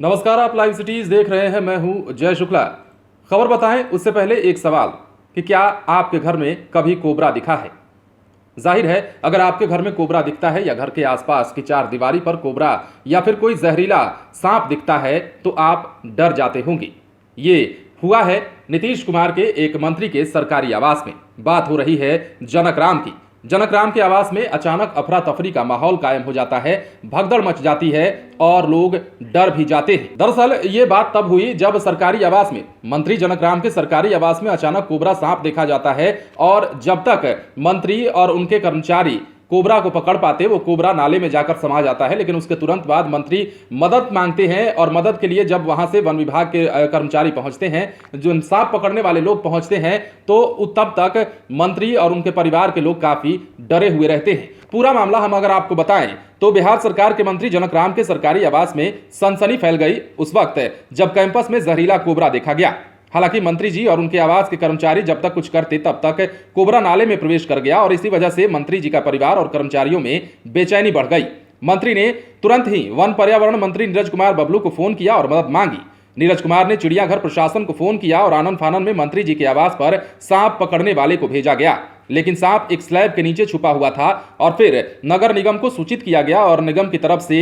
नमस्कार, आप live cities देख रहे हैं। मैं हूं जय शुक्ला। खबर बताएं उससे पहले एक सवाल कि क्या आपके घर में कभी कोबरा दिखा है? जाहिर है, अगर आपके घर में कोबरा दिखता है या घर के आसपास की चार दीवारी पर कोबरा या फिर कोई जहरीला सांप दिखता है तो आप डर जाते होंगे। ये हुआ है नीतीश कुमार के एक मंत्री के सरकारी आवास में। बात हो रही है जनकराम की। जनकराम के आवास में अचानक अफरा तफरी का माहौल कायम हो जाता है, भगदड़ मच जाती है और लोग डर भी जाते हैं। दरअसल ये बात तब हुई जब सरकारी आवास में, मंत्री जनकराम के सरकारी आवास में अचानक कोबरा सांप देखा जाता है और जब तक मंत्री और उनके कर्मचारी कोबरा को पकड़ पाते, वो कोबरा नाले में जाकर समा जाता है। लेकिन उसके तुरंत बाद मंत्री मदद मांगते हैं और मदद के लिए जब वहां से वन विभाग के कर्मचारी पहुंचते हैं, जो सांप पकड़ने वाले लोग पहुंचते हैं, तो तब तक मंत्री और उनके परिवार के लोग काफी डरे हुए रहते हैं। पूरा मामला हम अगर आपको बताएं तो बिहार सरकार के मंत्री जनकराम के सरकारी आवास में सनसनी फैल गई उस वक्त जब कैंपस में जहरीला कोबरा देखा गया। हालांकि मंत्री जी और उनके आवास के कर्मचारी जब तक कुछ करते तब तक कोबरा नाले में प्रवेश कर गया और इसी वजह से मंत्री जी का परिवार और कर्मचारियों में बेचैनी बढ़ गई। मंत्री ने तुरंत ही वन पर्यावरण मंत्री नीरज कुमार बबलू को फोन किया और मदद मांगी। नीरज कुमार ने चिड़ियाघर प्रशासन को फोन किया और आनन फानन में मंत्री जी के आवास पर सांप पकड़ने वाले को भेजा गया। लेकिन सांप एक स्लैब के नीचे छुपा हुआ था और फिर नगर निगम को सूचित किया गया और निगम की तरफ से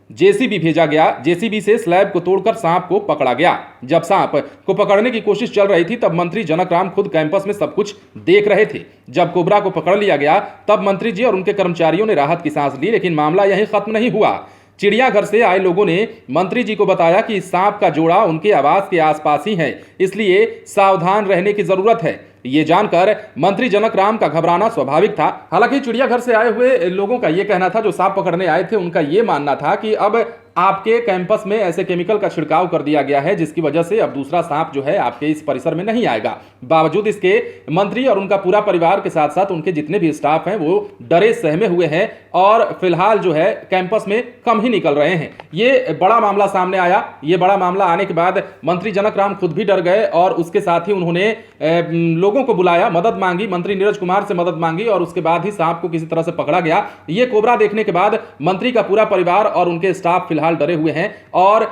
जेसीबी भेजा गया। जेसीबी से स्लैब को तोड़कर सांप को पकड़ा गया। जब सांप को पकड़ने की कोशिश चल रही थी तब मंत्री जनकराम खुद कैंपस में सब कुछ देख रहे थे। जब कोबरा को पकड़ लिया गया तब मंत्री जी और उनके कर्मचारियों ने राहत की सांस ली। लेकिन मामला यहीं खत्म नहीं हुआ। चिड़ियाघर से आए लोगों ने मंत्री जी को बताया कि सांप का जोड़ा उनके आवास के आसपास ही है, इसलिए सावधान रहने की जरूरत है। ये जानकर मंत्री जनकराम का घबराना स्वाभाविक था। हालांकि चिड़ियाघर से आए हुए लोगों का यह कहना था, जो सांप पकड़ने आए थे उनका यह मानना था कि अब आपके कैंपस में ऐसे केमिकल का छिड़काव कर दिया गया है जिसकी वजह से अब दूसरा सांप जो है आपके इस परिसर में नहीं आएगा। बावजूद इसके मंत्री और उनका पूरा परिवार के साथ साथ उनके जितने भी स्टाफ हैं वो डरे सहमे हुए हैं और फिलहाल जो है कैंपस में कम ही निकल रहे हैं। ये बड़ा मामला सामने आया। ये बड़ा मामला आने के बाद मंत्री जनकराम खुद भी डर गए और उसके साथ ही उन्होंने लोगों को बुलाया, मदद मांगी, मंत्री नीरज कुमार से मदद मांगी और उसके बाद ही सांप को किसी तरह से पकड़ा गया। ये कोबरा देखने के बाद मंत्री का पूरा परिवार और उनके स्टाफ फिलहाल डरे हुए हैं और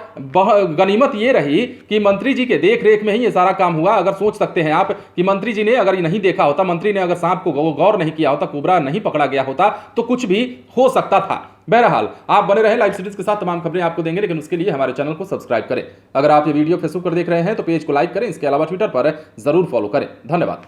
गनीमत ये रही कि मंत्री जी के देख रेख में ही ये सारा काम हुआ। अगर सोच सकते हैं आप कि मंत्री जी ने अगर ये नहीं देखा होता, मंत्री ने अगर सांप को गौर नहीं किया होता, कोबरा नहीं पकड़ा गया होता तो कुछ भी हो सकता था। बहरहाल आप बने रहे लाइव सिटीज के साथ, तमाम खबरें आपको देंगे, लेकिन उसके लिए हमारे चैनल को सब्सक्राइब करें। अगर आप ये वीडियो फेसबुक पर देख रहे हैं तो पेज को लाइक करें, इसके अलावा ट्विटर पर जरूर फॉलो करें। धन्यवाद।